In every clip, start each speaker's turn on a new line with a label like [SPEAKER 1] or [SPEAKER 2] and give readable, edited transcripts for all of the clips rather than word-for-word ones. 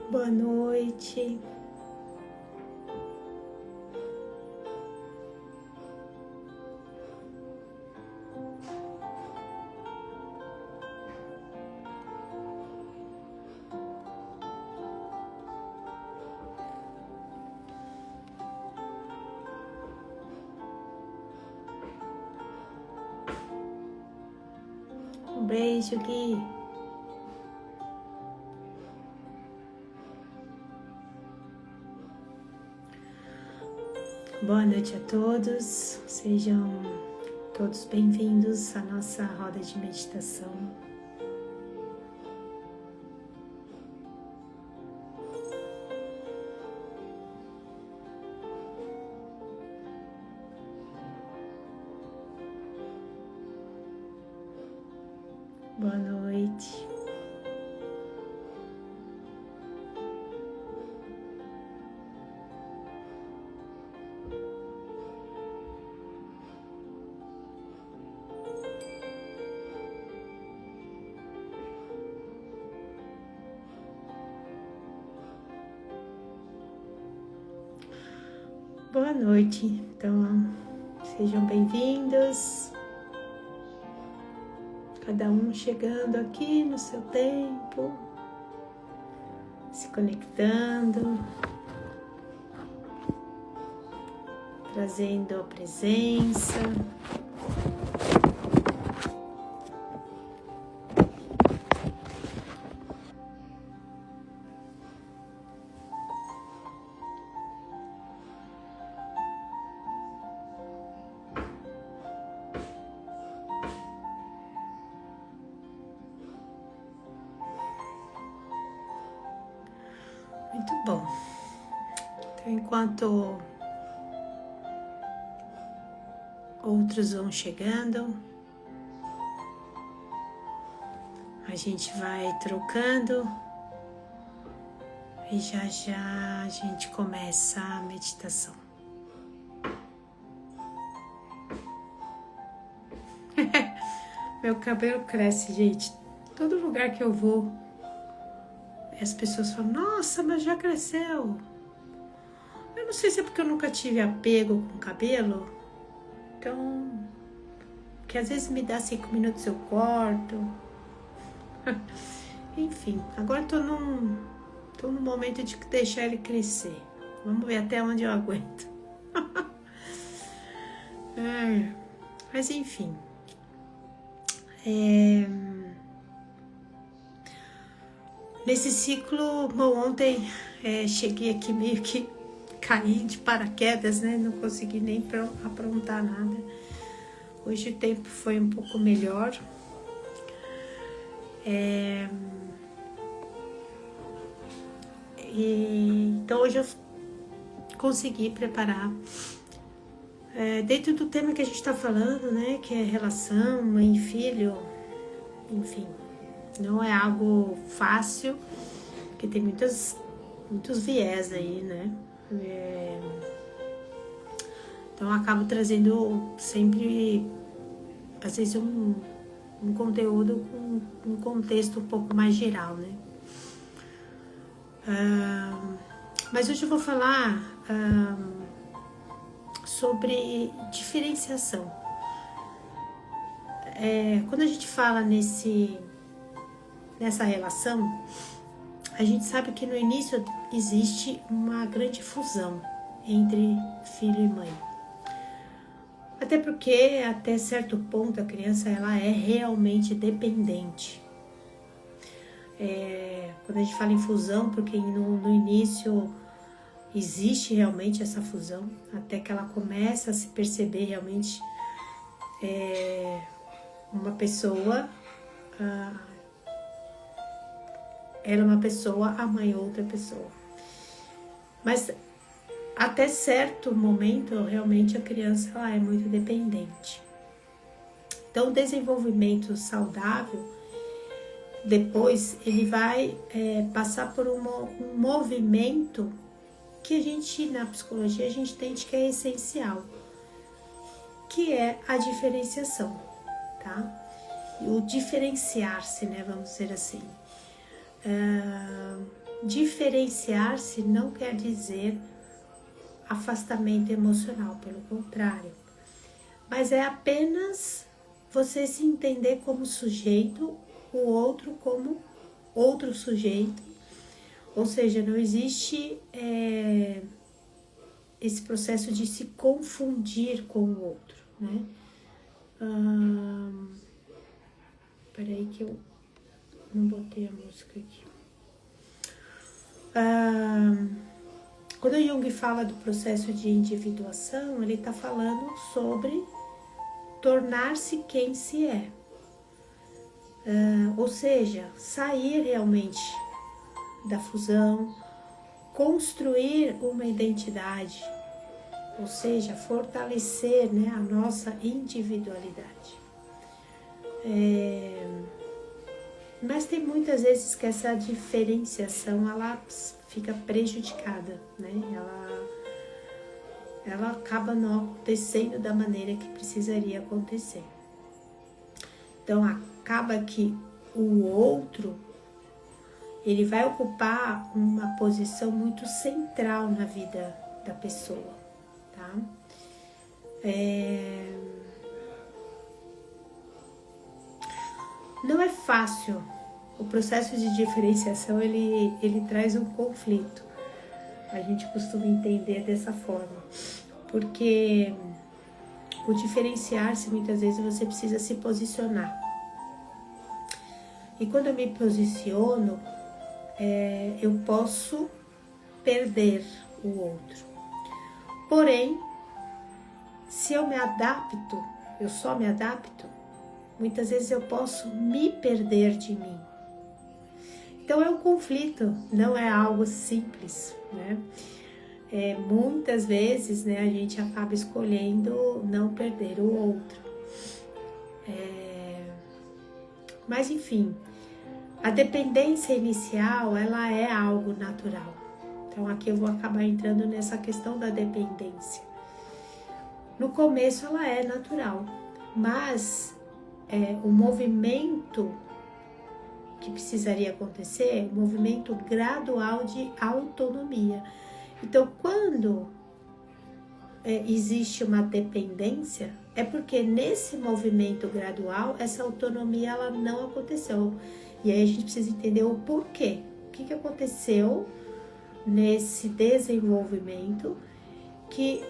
[SPEAKER 1] Boa noite. Um beijo, Gui. Boa noite a todos, sejam todos bem-vindos à nossa roda de meditação. Boa noite. Boa noite, então sejam bem-vindos, cada um chegando aqui no seu tempo, se conectando, trazendo a presença. Muito bom. Então, enquanto outros vão chegando, a gente vai trocando e já já a gente começa a meditação. Meu cabelo cresce, gente. Todo lugar que eu vou, as pessoas falam, nossa, mas já cresceu. Eu não sei se é porque eu nunca tive apego com o cabelo. Então, que às vezes me dá 5 minutos eu corto. Enfim, agora tô num momento de deixar ele crescer. Vamos ver até onde eu aguento. Mas enfim. Nesse ciclo, bom, ontem cheguei aqui meio que caí de paraquedas, né? Não consegui nem aprontar nada. Hoje o tempo foi um pouco melhor. Então hoje eu consegui preparar dentro do tema que a gente está falando, né? Que é relação, mãe e filho, enfim. Não é algo fácil, porque tem muitos viés aí, né? Então eu acabo trazendo sempre, às vezes, um conteúdo com um contexto um pouco mais geral, né? Mas hoje eu vou falar sobre diferenciação. Quando a gente fala nessa relação, a gente sabe que no início existe uma grande fusão entre filho e mãe. Até porque, até certo ponto, a criança ela é realmente dependente. Quando a gente fala em fusão, porque no início existe realmente essa fusão, até que ela começa a se perceber realmente uma pessoa, ela é uma pessoa, a mãe é outra pessoa. Mas até certo momento, realmente a criança ela é muito dependente. Então, o desenvolvimento saudável, depois ele vai passar por um movimento que a gente, na psicologia, a gente entende que é essencial, que é a diferenciação, tá? O diferenciar-se, né, vamos dizer assim. diferenciar-se não quer dizer afastamento emocional, pelo contrário. Mas é apenas você se entender como sujeito, o outro como outro sujeito. Ou seja, não existe esse processo de se confundir com o outro, né? Peraí que eu não botei a música aqui. Quando o Jung fala do processo de individuação, ele está falando sobre tornar-se quem se é. Ou seja, sair realmente da fusão, construir uma identidade, ou seja, fortalecer, né, a nossa individualidade. Mas tem muitas vezes que essa diferenciação ela fica prejudicada, né? Ela acaba não acontecendo da maneira que precisaria acontecer. Então acaba que o outro ele vai ocupar uma posição muito central na vida da pessoa, tá? Não é fácil. O processo de diferenciação, ele traz um conflito. A gente costuma entender dessa forma. Porque o diferenciar-se, muitas vezes, você precisa se posicionar. E quando eu me posiciono, eu posso perder o outro. Porém, se eu me adapto, eu só me adapto, muitas vezes eu posso me perder de mim. Então é um conflito, não é algo simples, né? Muitas vezes, né, a gente acaba escolhendo não perder o outro. Mas enfim, a dependência inicial, ela é algo natural. Então aqui eu vou acabar entrando nessa questão da dependência. No começo ela é natural, mas o movimento que precisaria acontecer, um movimento gradual de autonomia. Então, quando existe uma dependência, é porque nesse movimento gradual, essa autonomia ela não aconteceu. E aí a gente precisa entender o porquê. O que aconteceu nesse desenvolvimento que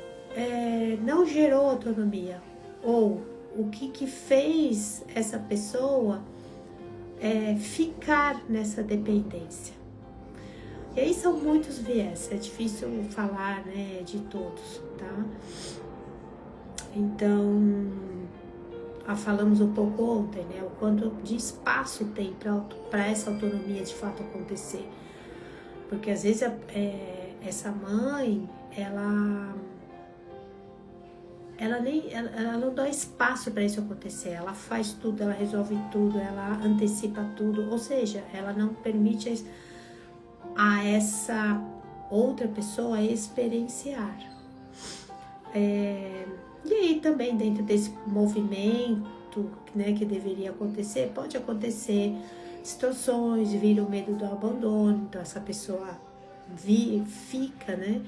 [SPEAKER 1] não gerou autonomia? Ou o que fez essa pessoa ficar nessa dependência? E aí são muitos viés, é difícil falar, né, de todos, tá? Então, falamos um pouco ontem, né, o quanto de espaço tem para essa autonomia de fato acontecer. Porque às vezes essa mãe, ela não dá espaço para isso acontecer, ela faz tudo, ela resolve tudo, ela antecipa tudo, ou seja, ela não permite a essa outra pessoa experienciar. E aí também dentro desse movimento, né, que deveria acontecer, pode acontecer situações, vira o medo do abandono, então essa pessoa fica, né,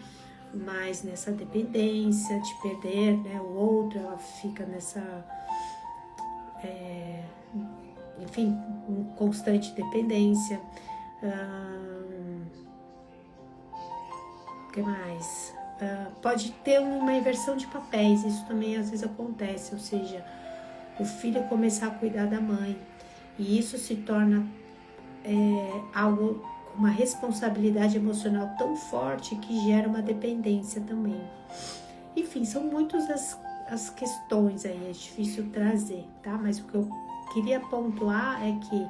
[SPEAKER 1] mais nessa dependência de perder, né, o outro, ela fica nessa, enfim, constante dependência. O que mais? Pode ter uma inversão de papéis, isso também às vezes acontece, ou seja, o filho começar a cuidar da mãe, e isso se torna algo, uma responsabilidade emocional tão forte que gera uma dependência também. Enfim, são muitas as questões aí, é difícil trazer, tá? Mas o que eu queria pontuar é que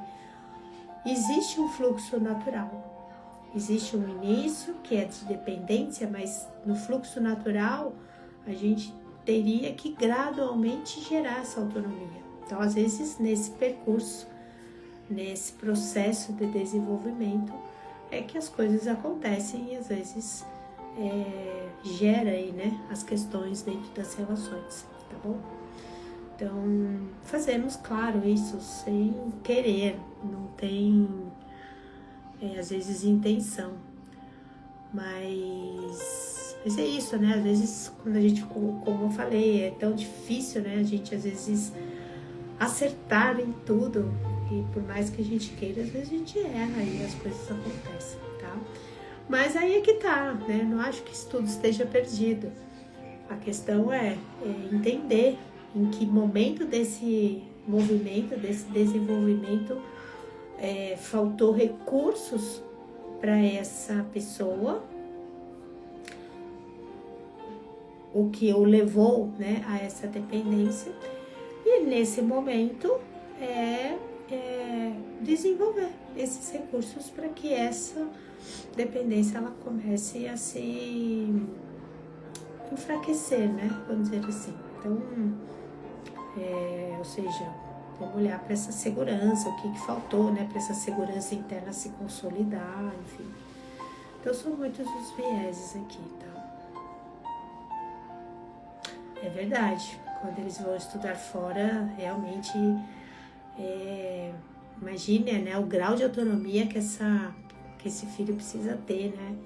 [SPEAKER 1] existe um fluxo natural. Existe um início que é de dependência, mas no fluxo natural a gente teria que gradualmente gerar essa autonomia. Então, às vezes, nesse percurso, nesse processo de desenvolvimento, é que as coisas acontecem e às vezes gera aí, né, as questões dentro das relações, tá bom? Então, fazemos, claro, isso sem querer, não tem às vezes intenção. Mas é isso, né? Às vezes, quando a gente, como eu falei, é tão difícil, né? A gente, às vezes, acertar em tudo. E por mais que a gente queira, às vezes a gente erra e as coisas acontecem, tá? Mas aí é que tá, né? Não acho que isso tudo esteja perdido. A questão é entender em que momento desse movimento, desse desenvolvimento, faltou recursos para essa pessoa, o que o levou, né, a essa dependência, e nesse momento desenvolver esses recursos para que essa dependência ela comece a se enfraquecer, né, vamos dizer assim. Então, ou seja, vamos olhar para essa segurança, o que faltou, né, para essa segurança interna se consolidar, enfim. Então, são muitos os vieses aqui, tá? É verdade, quando eles vão estudar fora, realmente, imagine, né, o grau de autonomia que esse filho precisa ter, né,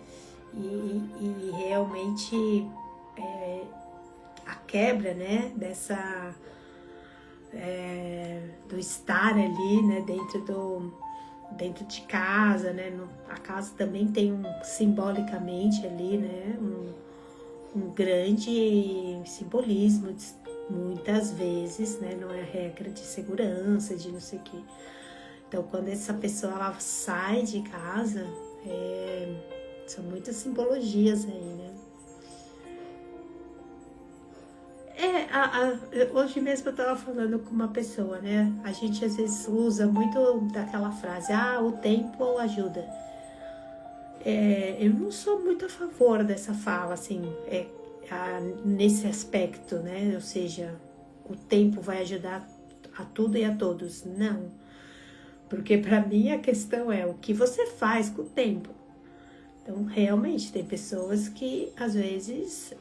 [SPEAKER 1] e realmente a quebra, né, dessa... do estar ali, né, dentro de casa, né, a casa também tem simbolicamente ali, né, um grande simbolismo, muitas vezes, né, não é regra de segurança, de não sei o quê. Então, quando essa pessoa ela sai de casa, são muitas simbologias aí, né. Hoje mesmo eu estava falando com uma pessoa, né? A gente às vezes usa muito daquela frase, o tempo ajuda. Eu não sou muito a favor dessa fala, assim, nesse aspecto, né? Ou seja, o tempo vai ajudar a tudo e a todos. Não. Porque para mim a questão é o que você faz com o tempo. Então, realmente, tem pessoas que às vezes...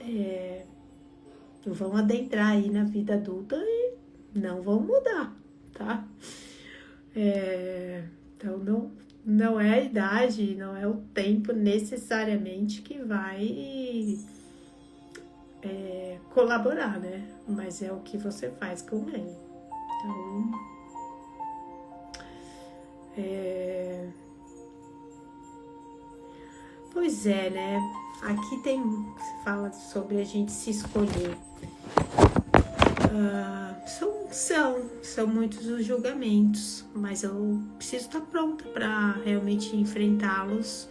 [SPEAKER 1] vão adentrar aí na vida adulta e não vão mudar, tá? Então, não é a idade, não é o tempo necessariamente que vai colaborar, né? Mas é o que você faz com ele. Então, pois é, né? Aqui se fala sobre a gente se escolher. São muitos os julgamentos, mas eu preciso estar pronta para realmente enfrentá-los,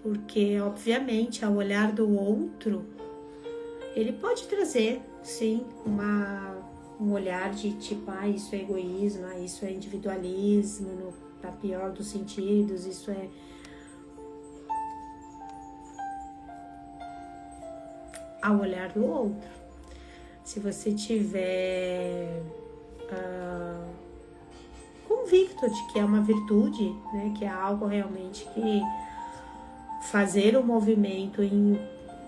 [SPEAKER 1] porque obviamente ao olhar do outro ele pode trazer, sim, um olhar de tipo, isso é egoísmo, isso é individualismo, na pior dos sentidos, isso é ao olhar do outro. Se você tiver convicto de que é uma virtude, né, que é algo realmente que fazer um movimento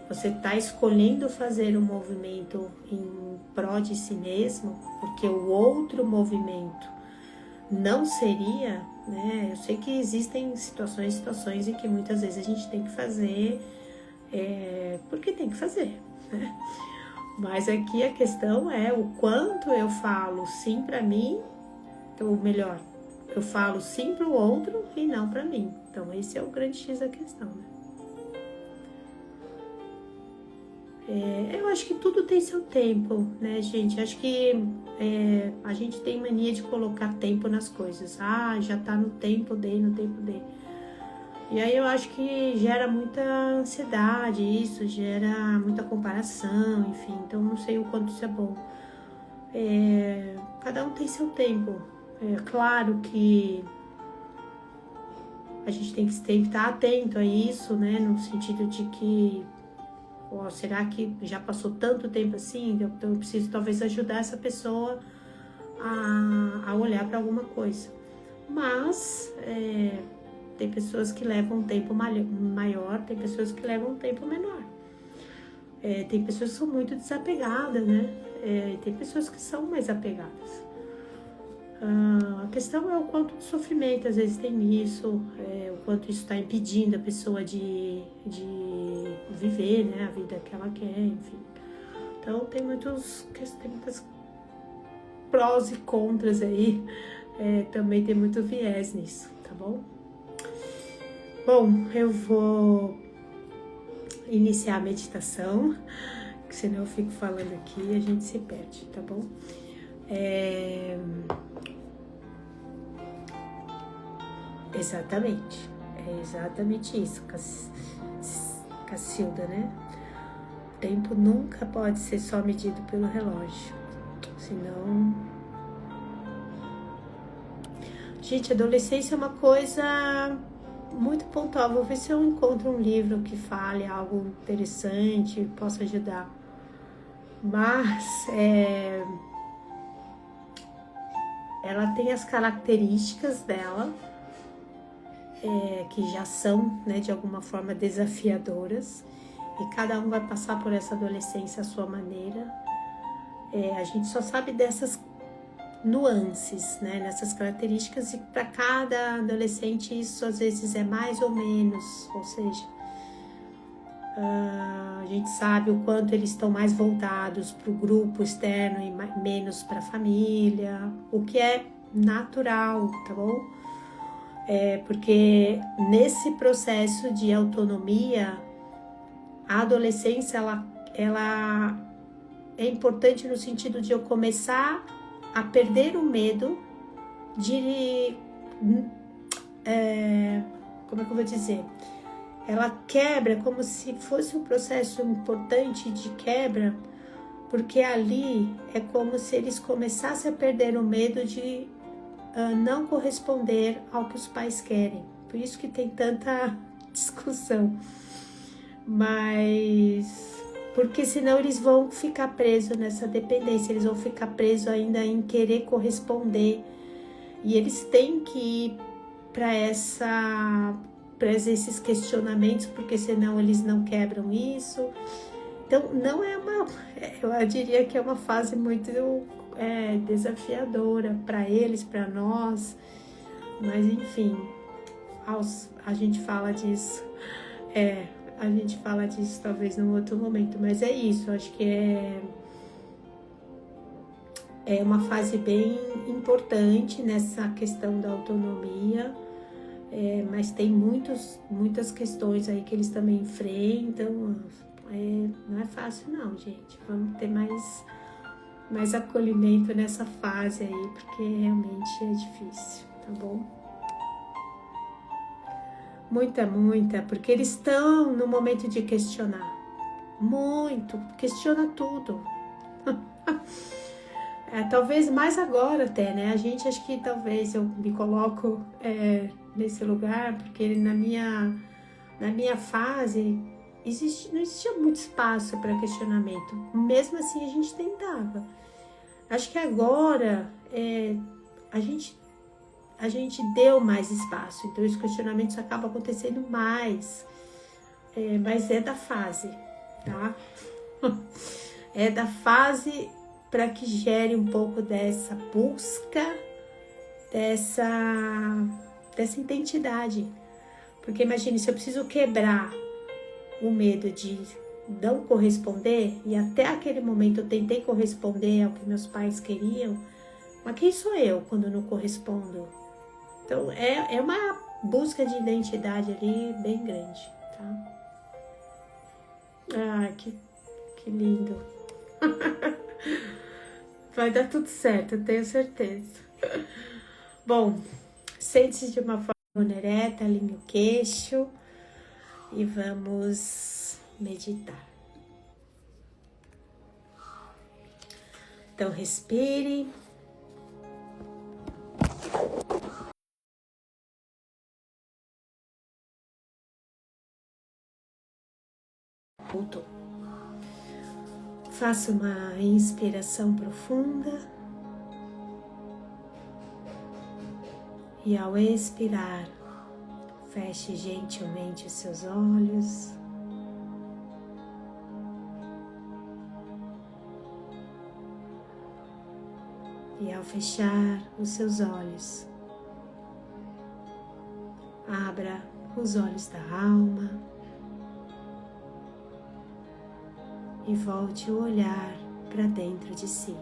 [SPEAKER 1] você está escolhendo fazer um movimento em prol de si mesmo, porque o outro movimento não seria, né? Eu sei que existem situações em que muitas vezes a gente tem que fazer porque tem que fazer, né? Mas aqui a questão é o quanto eu falo sim para mim, ou melhor, eu falo sim para o outro e não para mim. Então esse é o grande X da questão, né? Eu acho que tudo tem seu tempo, né, gente? Acho que a gente tem mania de colocar tempo nas coisas. Já tá no tempo no tempo de. E aí eu acho que gera muita ansiedade, isso gera muita comparação, enfim. Então não sei o quanto isso é bom. Cada um tem seu tempo. Claro que a gente tem que estar atento a isso, né? No sentido de que, será que já passou tanto tempo assim? Então eu preciso talvez ajudar essa pessoa a olhar para alguma coisa. Mas... tem pessoas que levam um tempo maior, tem pessoas que levam um tempo menor. Tem pessoas que são muito desapegadas, né? Tem pessoas que são mais apegadas. A questão é o quanto de sofrimento às vezes tem nisso, o quanto isso está impedindo a pessoa de viver, né, a vida que ela quer, enfim. Então tem muitas prós e contras aí, também tem muito viés nisso, tá bom? Bom, eu vou iniciar a meditação, que senão eu fico falando aqui e a gente se perde, tá bom? Exatamente, é exatamente isso, Cacilda, né? O tempo nunca pode ser só medido pelo relógio, senão... Gente, adolescência é uma coisa muito pontual. Vou ver se eu encontro um livro que fale algo interessante, possa ajudar. Mas ela tem as características dela, que já são, né, de alguma forma desafiadoras, e cada um vai passar por essa adolescência à sua maneira. A gente só sabe dessas nuances, né, nessas características, e para cada adolescente isso às vezes é mais ou menos, ou seja, a gente sabe o quanto eles estão mais voltados para o grupo externo e menos para a família, o que é natural, tá bom? Porque nesse processo de autonomia, a adolescência ela é importante no sentido de eu começar a perder o medo de... como é que eu vou dizer? Ela quebra como se fosse um processo importante de quebra, porque ali é como se eles começassem a perder o medo de não corresponder ao que os pais querem. Por isso que tem tanta discussão. Mas... porque senão eles vão ficar presos nessa dependência, eles vão ficar presos ainda em querer corresponder. E eles têm que ir para esses questionamentos, porque senão eles não quebram isso. Então, não é eu diria que é uma fase muito desafiadora para eles, para nós. Mas, enfim, a gente fala disso. A gente fala disso talvez num outro momento, mas é isso, acho que é uma fase bem importante nessa questão da autonomia, mas tem muitas questões aí que eles também enfrentam, não é fácil não, gente, vamos ter mais acolhimento nessa fase aí, porque realmente é difícil, tá bom? Muita, porque eles estão no momento de questionar. Muito, questiona tudo. Talvez mais agora até, né? A gente, acho que talvez eu me coloco nesse lugar, porque na minha fase não existia muito espaço para questionamento. Mesmo assim, a gente tentava. Acho que agora a gente deu mais espaço, então os questionamentos acabam acontecendo mais, mas é da fase, tá? É da fase para que gere um pouco dessa busca, dessa identidade. Porque imagine, se eu preciso quebrar o medo de não corresponder, e até aquele momento eu tentei corresponder ao que meus pais queriam, mas quem sou eu quando não correspondo? Então, é uma busca de identidade ali bem grande, tá? Ah, que lindo. Vai dar tudo certo, eu tenho certeza. Bom, sente-se de uma forma ereta, alinhe o queixo e vamos meditar. Então, respire. Voltou. Faça uma inspiração profunda e ao expirar, feche gentilmente os seus olhos. E ao fechar os seus olhos, abra os olhos da alma e volte o olhar para dentro de si.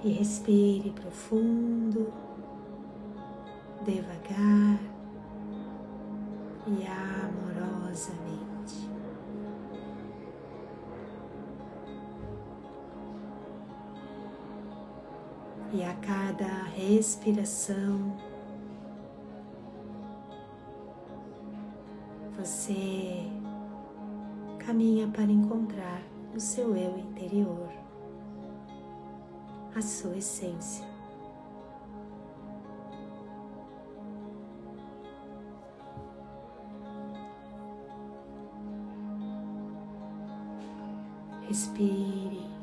[SPEAKER 1] E respire profundo, devagar e amorosamente. E a cada respiração, você caminha para encontrar o seu eu interior, a sua essência. Respire.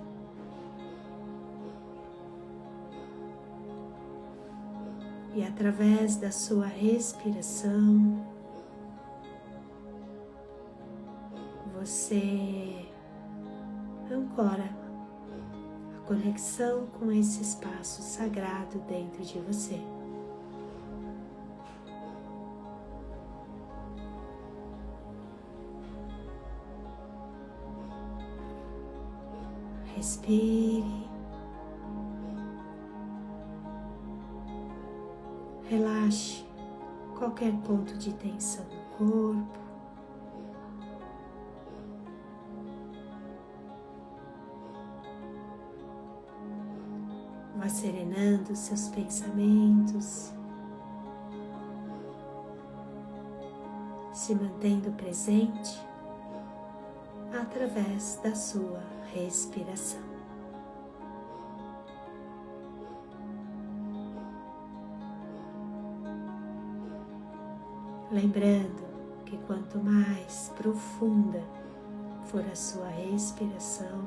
[SPEAKER 1] E através da sua respiração, você ancora a conexão com esse espaço sagrado dentro de você. Respire. Relaxe qualquer ponto de tensão no corpo. Vá serenando seus pensamentos, se mantendo presente através da sua respiração. Lembrando que quanto mais profunda for a sua respiração,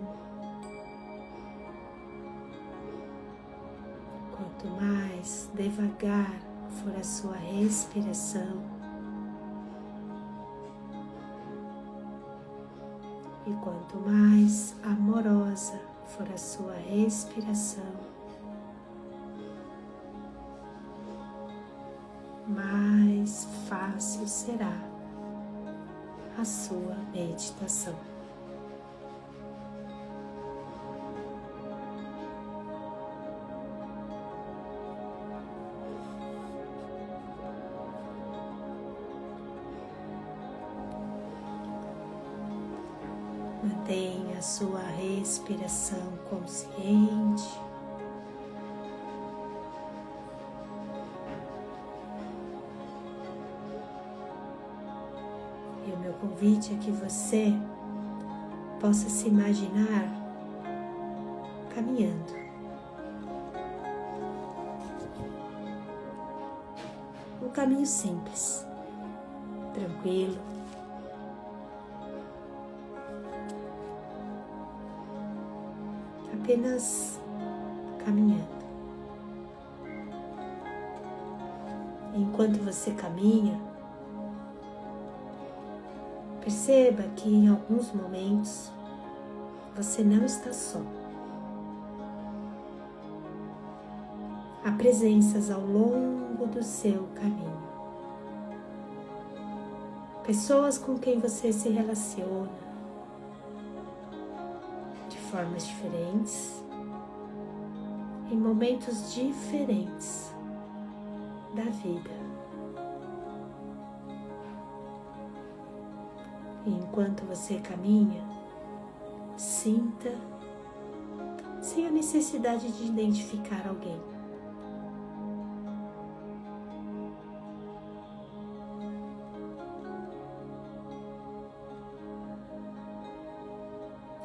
[SPEAKER 1] quanto mais devagar for a sua respiração, e quanto mais amorosa for a sua respiração, mais fácil será a sua meditação. Mantenha a sua respiração consciente. E o meu convite é que você possa se imaginar caminhando. Um caminho simples, tranquilo. Apenas caminhando. Enquanto você caminha, perceba que em alguns momentos você não está só. Há presenças ao longo do seu caminho. Pessoas com quem você se relaciona de formas diferentes, em momentos diferentes da vida. E enquanto você caminha, sinta, sem a necessidade de identificar alguém.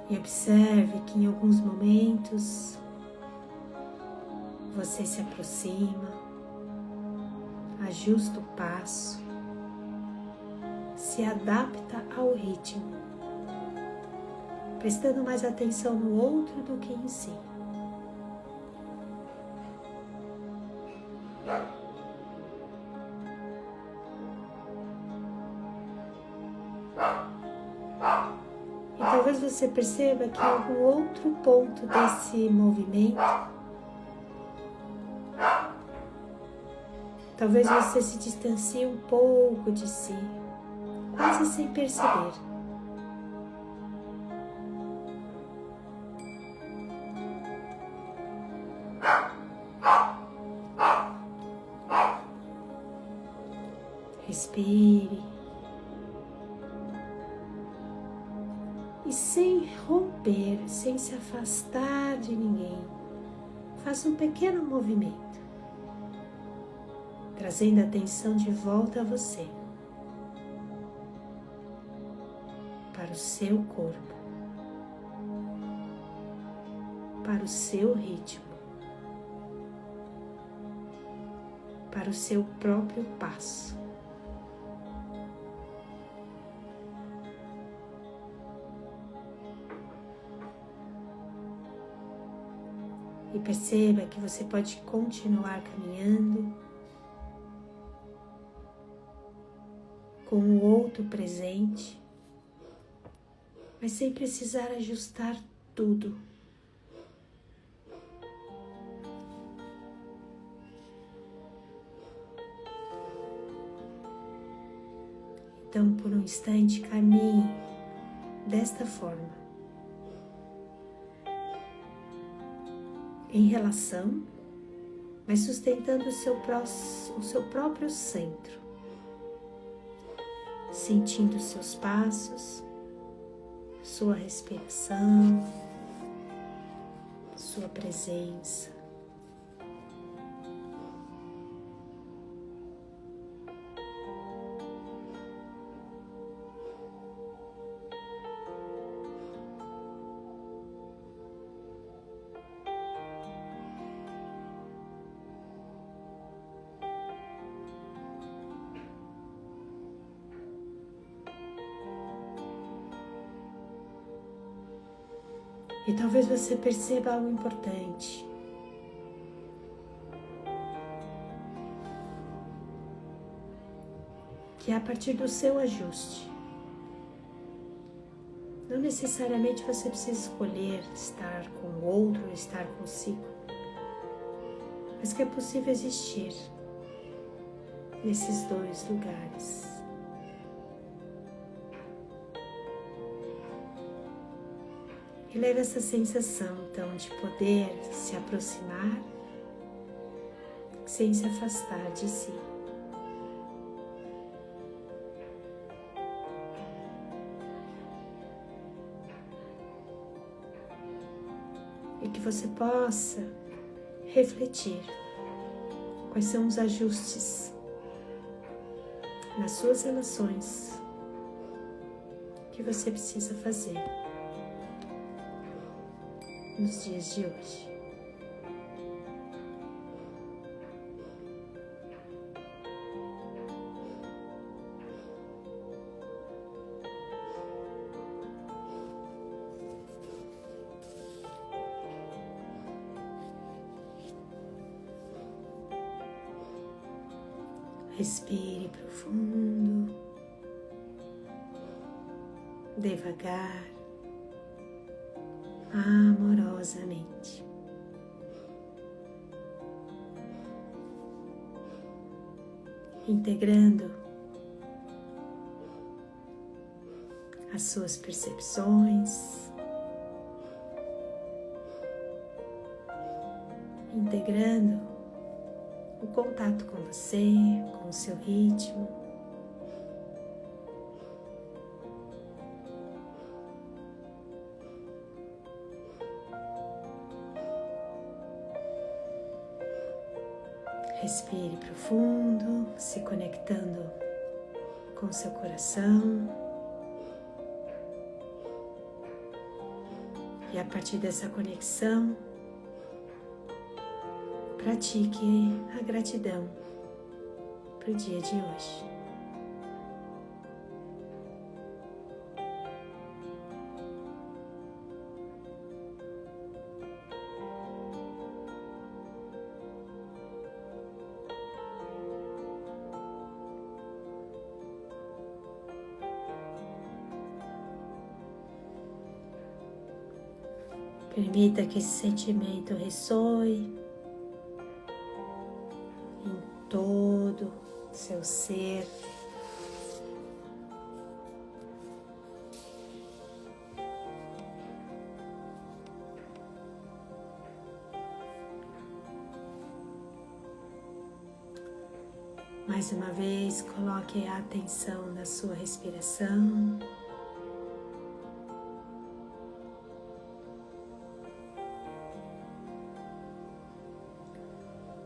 [SPEAKER 1] E observe que em alguns momentos você se aproxima, ajusta o passo, se adapta ao ritmo, prestando mais atenção no outro do que em si. E talvez você perceba que em algum outro ponto desse movimento, talvez você se distancie um pouco de si, quase sem perceber. Respire. E sem romper, sem se afastar de ninguém, faça um pequeno movimento, trazendo a atenção de volta a você, para o seu corpo, para o seu ritmo, para o seu próprio passo. E perceba que você pode continuar caminhando com o outro presente, mas sem precisar ajustar tudo. Então, por um instante, caminhe desta forma, em relação, mas sustentando o seu próprio centro, sentindo seus passos, sua respiração, sua presença. E talvez você perceba algo importante. Que é a partir do seu ajuste. Não necessariamente você precisa escolher estar com o outro ou estar consigo. Mas que é possível existir nesses dois lugares. E leve essa sensação, então, de poder se aproximar sem se afastar de si. E que você possa refletir quais são os ajustes nas suas relações que você precisa fazer nos dias de hoje. Respire profundo, devagar, amorosamente. Integrando as suas percepções, integrando o contato com você, com o seu ritmo. Respire profundo, se conectando com o seu coração. E a partir dessa conexão, pratique a gratidão para o dia de hoje. Permita que esse sentimento ressoe em todo o seu ser. Mais uma vez, coloque a atenção na sua respiração.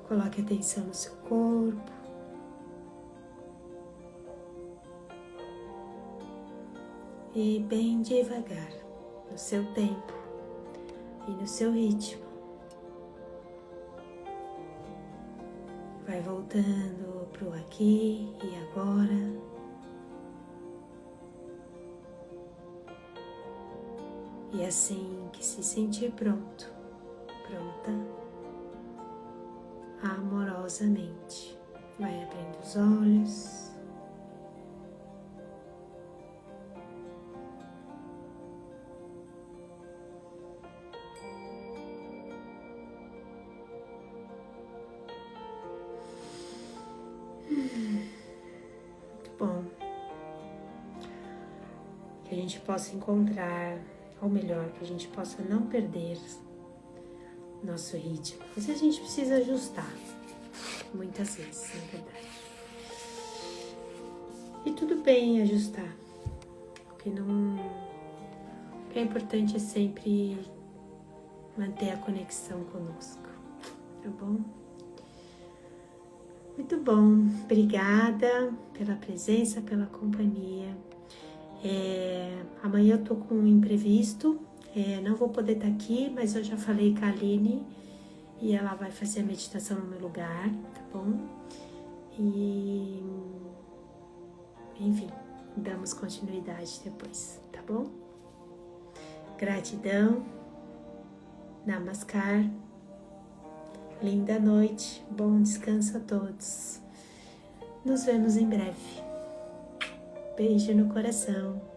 [SPEAKER 1] Coloque atenção no seu corpo. E bem devagar, no seu tempo e no seu ritmo, vai voltando para o aqui e agora. E assim que se sentir pronto, pronta, amorosamente, vai abrindo os olhos. Muito bom. Que a gente possa encontrar, ou melhor, que a gente possa não perder nosso ritmo. Mas a gente precisa ajustar, muitas vezes, na verdade. E tudo bem ajustar. O que é importante é sempre manter a conexão conosco, tá bom? Muito bom, obrigada pela presença, pela companhia. Amanhã eu tô com um imprevisto, não vou poder estar aqui, mas eu já falei com a Aline e ela vai fazer a meditação no meu lugar, tá bom? E, enfim, damos continuidade depois, tá bom? Gratidão, Namaskar. Linda noite, bom descanso a todos. Nos vemos em breve. Beijo no coração.